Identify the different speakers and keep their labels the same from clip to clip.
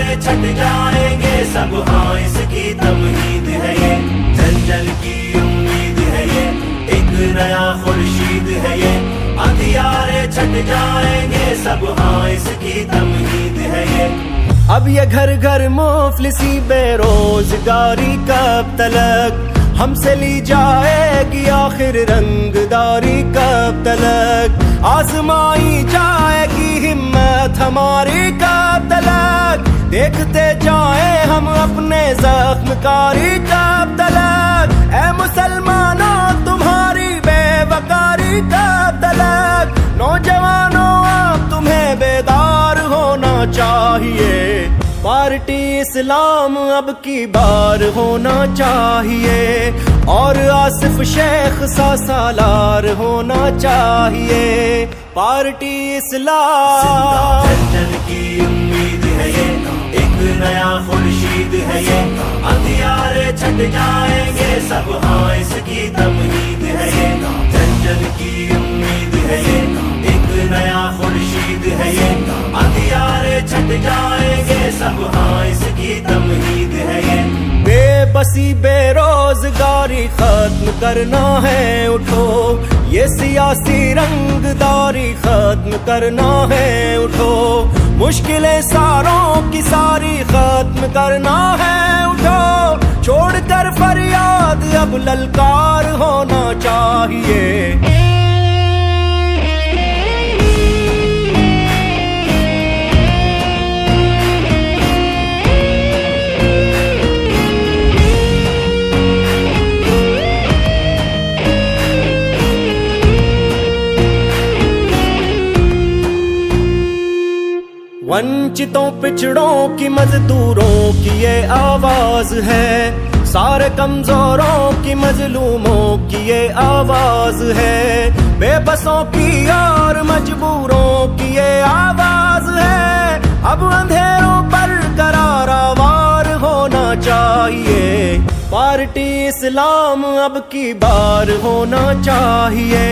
Speaker 1: अंधियारे छट जाएंगे सब, हाँ इसकी तमहीद है ये। जन जन की उम्मीद है ये, एक नया खुर्शीद है ये। अंधियारे छट जाएंगे सब, हाँ इसकी तमहीद है ये।
Speaker 2: अब ये घर घर मुफलिसी बेरोजगारी कब तलक हमसे ली जाएगी, आखिर रंगदारी कब तलक आजमाई जाएगी हिम्मत हमारी कब तलक। देखते जाए हम अपने जख्मकारी कब तलक। ऐ मुसलमानों तुम्हारी बेवकारी कब तलक। नौजवानों अब तुम्हें बेदार होना चाहिए, पार्टी इस्लाम अब की बार होना चाहिए। और आसिफ शेख सा सालार होना चाहिए, पार्टी इस्लाम।
Speaker 1: जन जन की उम्मीद है ये, एक नया खुर्शीद है ये। अंधियारे छट जाएंगे सब, हाँ इसकी तमहीद है ये। जन जन की उम्मीद है ये, एक नया खुर्शीद है ये। अंधियारे छट जाएंगे सब, हाँ इसकी तमहीद है ये।
Speaker 2: बेबसी बेरोजगारी खत्म करना है उठो, ये सियासी रंगदारी खत्म करना है उठो। मुश्किलें सारों की सारी खत्म करना है उठो। छोड़कर फरियाद अब ललकार होना चाहिए। वंचितों पिछड़ों की मजदूरों की ये आवाज है, सारे कमजोरों की मजलूमों की ये आवाज है। बेबसों की और मजबूरों की ये आवाज है। अब अंधेरों पर करारा वार होना चाहिए, पार्टी इस्लाम अब की बार होना चाहिए।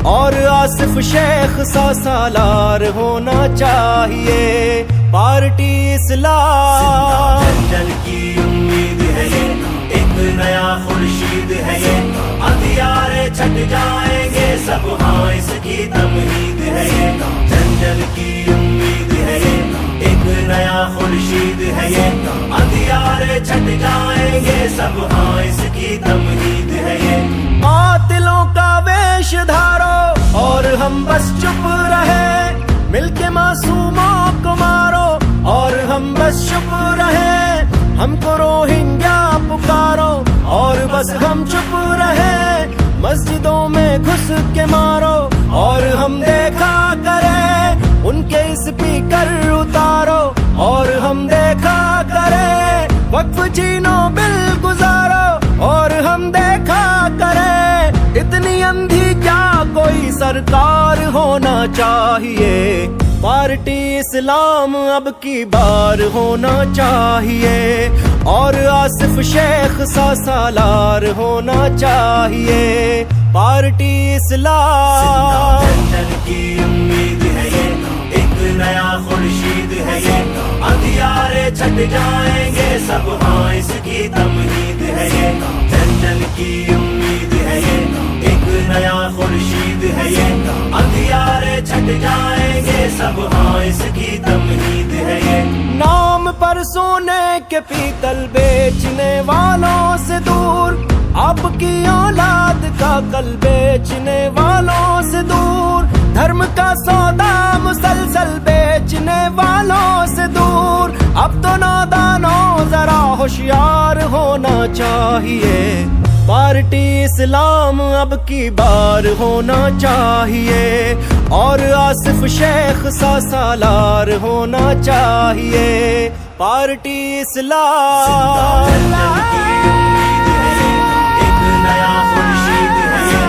Speaker 2: और आसिफ शेख सा सालार होना चाहिए, पार्टी इस्लाम।
Speaker 1: जन जन की उम्मीद है ये, एक नया खुर्शीद है ये। अंधियारे छट जाएंगे सब, हाँ इसकी तमहीद है ये। जन जन की उम्मीद है ये, एक नया खुर्शीद है ये। अंधियारे छट जाएंगे सब, हाँ इसकी तमहीद है ये।
Speaker 2: कातिलों का वेश धारो और हम बस चुप रहे, मिलके मासूमों को मारो और हम बस चुप रहे। हमको रोहिंग्या पुकारो और बस हम चुप रहे। मस्जिदों में घुस के मारो और हम देखा करें। उनके स्पीकर उतारो और हम देखा करें। वक्फ छीनो बिल गुजारो और हम देखा करें। इतनी अंधी क्या कोई सरकार होना चाहिए, पार्टी इस्लाम अब की बार होना चाहिए। और आसिफ शेख सा सालार होना चाहिए, पार्टी इस्लाम।
Speaker 1: जन जन की उम्मीद है ये, एक नया खुर्शीद है ये। अंधियारे छट जाएंगे सब, हाँ इसकी तमहीद है ये। जन जन की उम्मीद है ये, एक नया खुर्शीद है ये। अंधियारे छट जाएंगे सब, हाँ इसकी तमहीद है ये।
Speaker 2: नाम पर सोने के पीतल बेचने वालों से दूर, आपकी औलाद का कल बेचने वालों से दूर। धर्म का सौदा मुसलसल बेचने वालों से दूर। अब तो नादानों जरा होशियार होना चाहिए, पार्टी इस्लाम अब की बार होना चाहिए। और आसिफ शेख सा सालार होना चाहिए, पार्टी इस्लाम।
Speaker 1: जन जन की उम्मीद है ये, एक नया खुर्शीद है ये।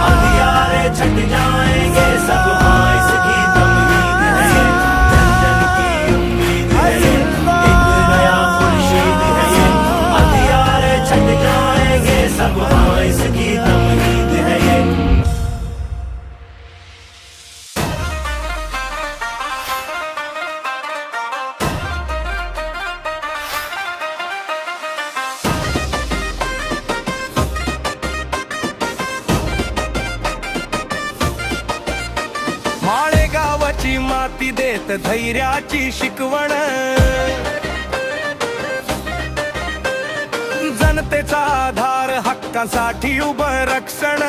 Speaker 1: अंधियारे छट जाएंगे सब, हाँ इसकी तमहीद है ये। जन जन की उम्मीद है ये, एक नया खुर्शीद है ये। अंधियारे छट जाएंगे सब, हाँ इसकी तमहीद है ये।
Speaker 2: हाती देत धैर्याची शिकवण, जनतेचा आधार हक्कासाठी उभं रक्षण,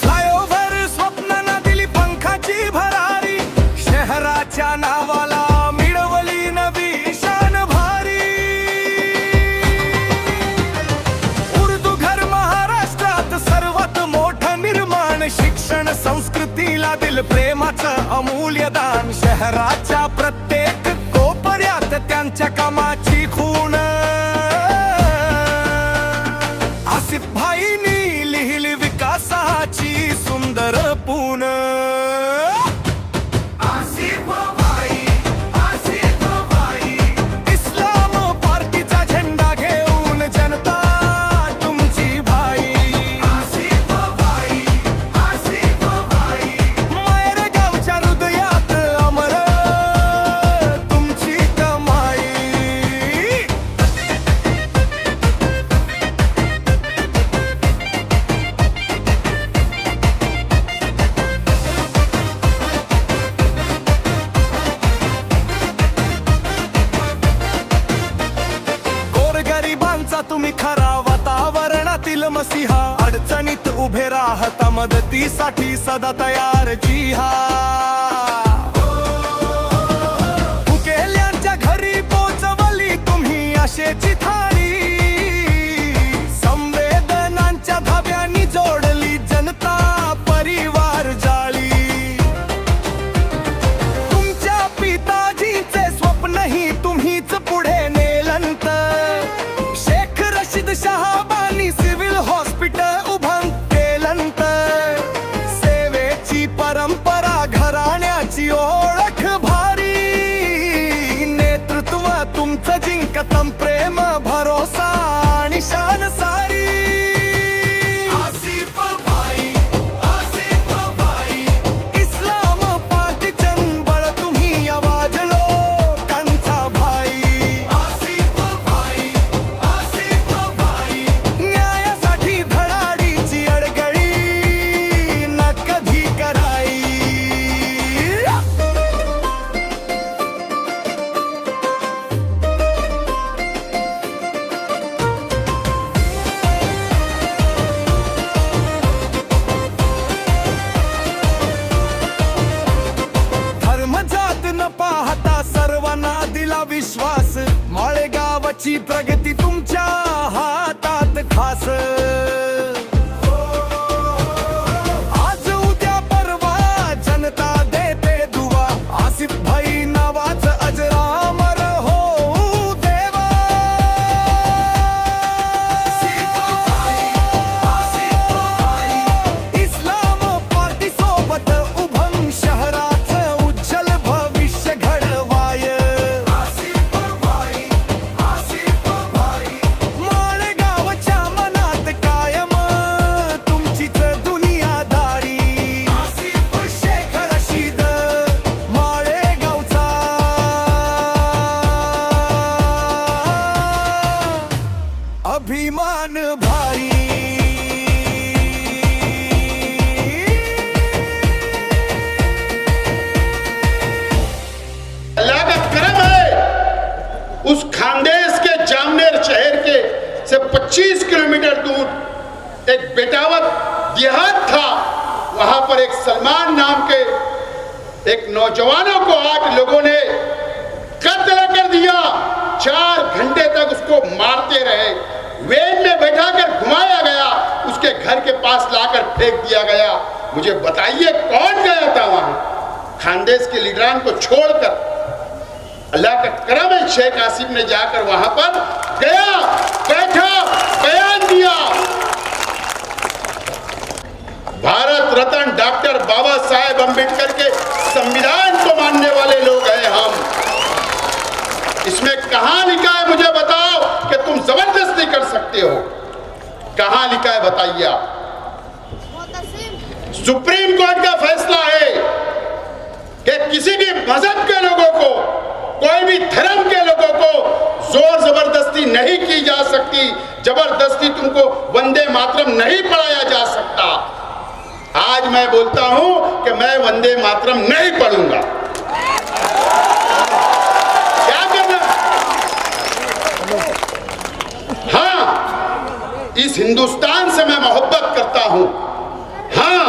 Speaker 2: फ्लायओव्हर स्वप्नांना दिली पंखाची भरारी, शहराच्या नावाला मिळवली नवी शान भारी, उर्दू घर महाराष्ट्रात सर्वात मोठं निर्माण, शिक्षण संस्कृतीला दिल प्रेमाचं अमूल्य दान, शहराच्या प्रत्येक कोपऱ्यात त्यांच्या कामाची खूण, आसिफ भाईंनी लिहिली विकासाची सुंदर पून, इस्लाम पार्टीचा झेंडा घेऊन जनता तुमची भाई, मायर गावच्या हृदयात अमर तुमची कमाई. गोरगरिबांचा तुम्ही खरा वातावरणातील मसिहा, अडचणीत उभे राहता मदतीसाठी सदा तयार जिहा, भुकेल्यांच्या घरी पोचवली तुम्ही आशेची थाळी, संवेदनांच्या धाब्यांनी जोडली जनता परिवार जाळी, तुमच्या पिताजीचे स्वप्नही तुम्हीच पुढे नेलंत, शेख रशीद शहाबानी सिव्हिल हॉस्पिटल उभं केलंत, सेवेची परंपरा घराण्याची ओळख भारी, नेतृत्व तुमचं जिंकतं प्रेम भरोसा आणि शान सारी, आसिफ भाई, इस्लाम पार्टीचं बळ तुम्ही आवाज लोकांचा भाई, न्यायासाठी धडाडीची अडगळी न कधी कराई. धर्म जात न पाहता सर्वांना दिला विश्वास, माळेगावची प्रगती तुमच्या हातात खास, आज उद्या परवा जनता देते दुवा, आसिफ भाई नावाचं अजरामर हो देवा, इस्लाम पार्टी सोबत उभं शहराचं उज्ज्वल भविष्य घडवाय, माळेगावच्या मनात कायम तुमचीच दुनियादारी, शेख रशीद माळेगावचा अभिमान भारी.
Speaker 3: अल्लाह का करम है, उस खानदेश के जामनेर शहर के से 25 किलोमीटर दूर एक बेटावत देहात था, वहां पर एक सलमान नाम के एक नौजवानों को आज लोगों ने कत्ल कर दिया, 4 घंटे तक उसको मारते रहे, वेन में बैठाकर घुमाया गया, उसके घर के पास लाकर फेंक दिया गया. मुझे बताइए कौन गया था वहां? खानदेश के लीडरान को छोड़कर. अल्लाह का करम है, शेख आसिफ ने जाकर वहां पर गया, बैठा, बयान दिया. भारत रत्न डॉक्टर बाबा साहेब अम्बेडकर के संविधान को मानने वाले लोग हैं हम. इसमें कहां लिखा है मुझे बताओ कि तुम जबरदस्ती कर सकते हो? कहां लिखा है बताइए आप? सुप्रीम कोर्ट का फैसला है कि किसी भी मजहब के लोगों को, कोई भी धर्म के लोगों को जोर जबरदस्ती नहीं की जा सकती, जबरदस्ती तुमको वंदे मातरम नहीं पढ़ाया जा सकता. आज मैं बोलता हूं कि मैं वंदे मातरम नहीं पढ़ूंगा। क्या करना? हाँ, इस हिंदुस्तान से मैं मोहब्बत करता हूं। हाँ,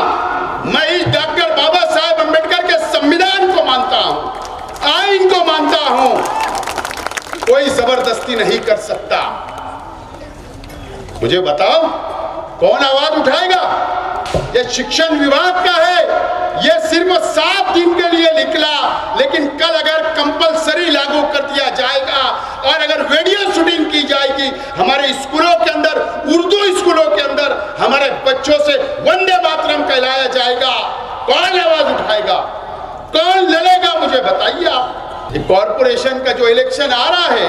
Speaker 3: मैं इस डॉक्टर बाबा साहेब अंबेडकर के संविधान को मानता हूं, आइन को मानता हूं। कोई जबरदस्ती नहीं कर सकता। मुझे बताओ, कौन आवाज उठाएगा? ये शिक्षण विभाग का है। ये सिर्फ 7 दिन के लिए निकला, लेकिन कल अगर कंपलसरी लागू कर दिया जाएगा और अगर वीडियो शूटिंग की जाएगी हमारे स्कूलों के अंदर, उर्दू स्कूलों के अंदर हमारे बच्चों से वंदे मातरम कहलाया जाएगा, कौन आवाज उठाएगा? कौन लड़ेगा? मुझे बताइए आप। ये कॉरपोरेशन का जो इलेक्शन आ रहा है,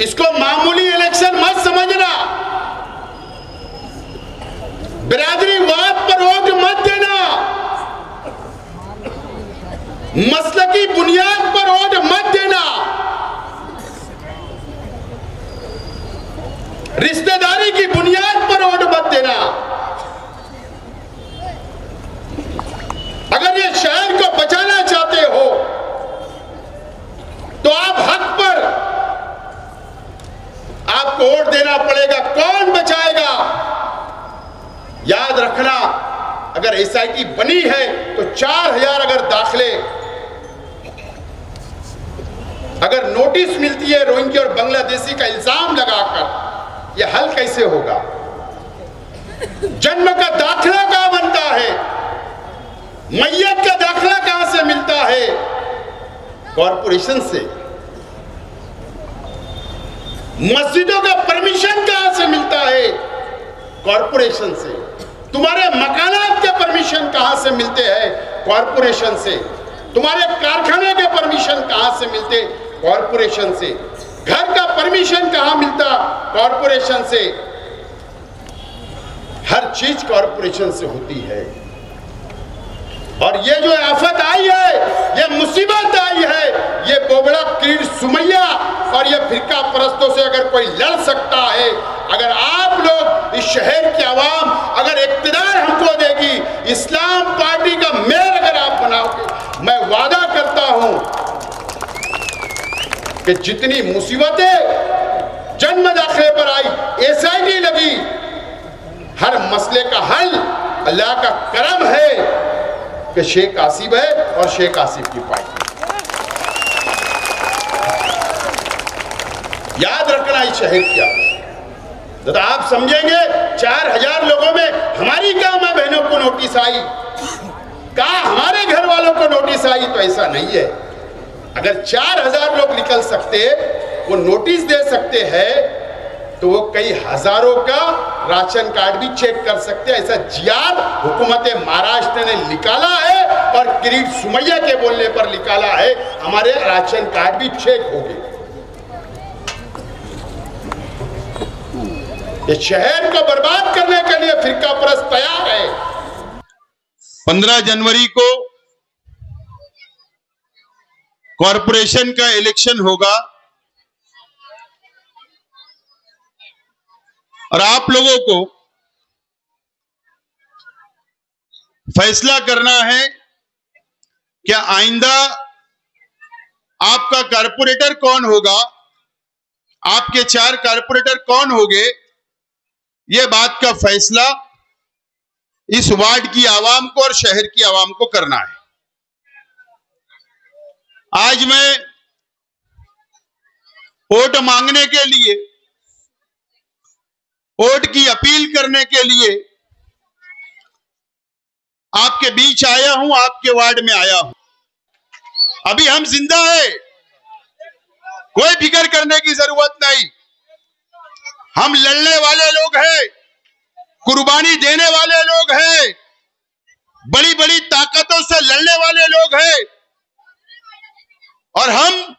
Speaker 3: इसको मामूली इलेक्शन मत समझना। बिरादरीवाद पर वोट मत देना, मसलकी बुनियाद पर वोट मत देना, रिश्तेदारी की बुनियाद पर वोट मत देना। अगर ये शहर को बचाना चाहते हो तो आप हक पर आपको वोट देना पड़ेगा। कौन बचाएगा? याद रखना, अगर एसआईटी बनी है तो 4000 अगर दाखले, अगर नोटिस मिलती है रोहिंग्या और बांग्लादेशी का इल्जाम लगाकर, यह हल कैसे होगा? जन्म का दाखला कहां बनता है? मैयत का दाखला कहां से मिलता है? कॉरपोरेशन से। मस्जिदों का परमिशन कहां से मिलता है? कॉरपोरेशन से। तुम्हारे मकानात के परमिशन कहां से मिलते हैं? कॉरपोरेशन से। तुम्हारे कारखाने के परमिशन कहां से मिलते? कॉरपोरेशन से। घर का परमिशन कहां मिलता? कॉरपोरेशन से। हर चीज कॉरपोरेशन से होती है। और ये जो आफत आई है, ये मुसीबत आई है, ये बोबड़ा किरीट सुमैया और ये फिरका परस्तों से अगर कोई लड़ सकता है, अगर आप लोग इस शहर की आवाम अगर इक्तिदार हमको देगी, इस्लाम पार्टी का मेयर अगर आप बनाओगे, मैं वादा करता हूं कि जितनी मुसीबतें जन्म दाखिले पर आई, एसआईटी लगी, हर मसले का हल अल्लाह का करम है कि शेख आसिफ है और शेख आसिफ की पार्टी। याद रखना इस शहर क्या, तो आप समझेंगे 4000 लोगों में हमारी क्या मां बहनों को नोटिस आई, कहा हमारे घर वालों को नोटिस आई, तो ऐसा नहीं है। अगर 4000 लोग निकल सकते, वो नोटिस दे सकते हैं, तो वो कई हजारों का राशन कार्ड भी चेक कर सकते हैं। ऐसा जियाद हुकूमत महाराष्ट्र ने निकाला है और किरीट सुमैया के बोलने पर निकाला है, हमारे राशन कार्ड भी चेक हो गए। ये शहर को बर्बाद करने के लिए फिरका परस्त तैयार है।
Speaker 4: 15 जनवरी को कॉरपोरेशन का इलेक्शन होगा और आप लोगों को फैसला करना है कि आइंदा आपका कारपोरेटर कौन होगा, आपके 4 कारपोरेटर कौन होंगे। यह बात का फैसला इस वार्ड की आवाम को और शहर की आवाम को करना है। आज मैं वोट मांगने के लिए, वोट की अपील करने के लिए आपके बीच आया हूं, आपके वार्ड में आया हूं। अभी हम जिंदा है, कोई फिक्र करने की जरूरत नहीं। हम लड़ने वाले लोग हैं, कुर्बानी देने वाले लोग हैं, बड़ी बड़ी ताकतों से लड़ने वाले लोग हैं। और हम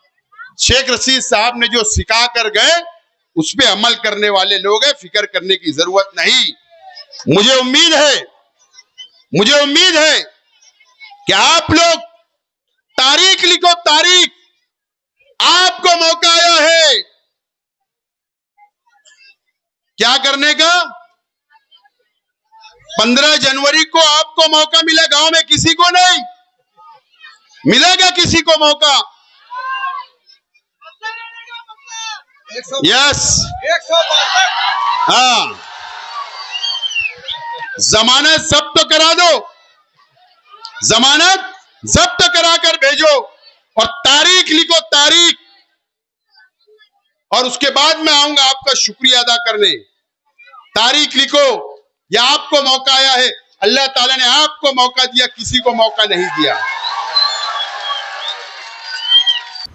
Speaker 4: शेख रशीद साहब ने जो सिखा कर गए उस पे अमल करने वाले लोग हैं, फिक्र करने की जरूरत नहीं। मुझे उम्मीद है कि आप लोग तारीख लिखो, तारीख। आपको मौका आया है क्या करने का? 15 जनवरी को आपको मौका मिला, गांव में किसी को नहीं मिलेगा, किसी को मौका। यस, हाँ, जमानत जब्त करा दो, जमानत जब्त कराकर भेजो और तारीख लिखो, तारीख। और उसके बाद मैं आऊंगा आपका शुक्रिया अदा करने। तारीख लिखो, या आपको मौका आया है, अल्लाह ताला ने आपको मौका दिया, किसी को मौका नहीं दिया।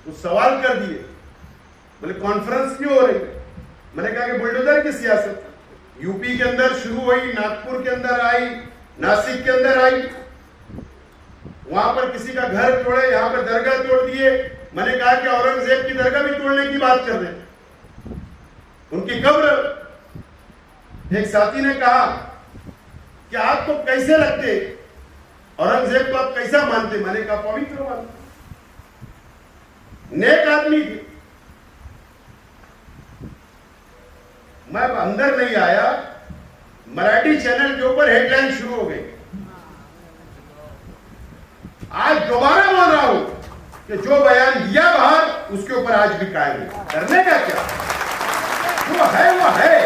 Speaker 3: तो सवाल कर दिए, बोले कॉन्फ्रेंस क्यों हो रही है? मैंने कहा कि बुलडोजर की सियासत यूपी के अंदर शुरू हुई, नागपुर के अंदर आई, नासिक के अंदर आई, वहां पर किसी का घर तोड़े, यहां पर दरगाह तोड़ दिए। मैंने कहा कि औरंगजेब की दरगाह भी तोड़ने की बात कर रहे हैं, उनकी कब्र। एक साथी ने कहा कि आपको कैसे लगते, औरंगजेब को आप कैसा मानते? मैंने कहा पवित्र मानते, नेक आदमी थे। मैं अंदर नहीं आया, मराठी चैनल के ऊपर हेडलाइन शुरू हो गई। आज दोबारा बोल रहा हूं कि जो बयान दिया बाहर, उसके ऊपर आज भी कायम है। डरने का क्या? जो है वो है,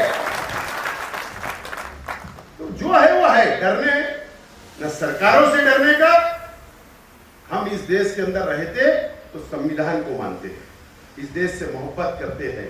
Speaker 3: तो जो है वो है। डरने न सरकारों से डरने का। हम इस देश के अंदर रहते तो संविधान को मानते हैं, इस देश से मोहब्बत करते हैं,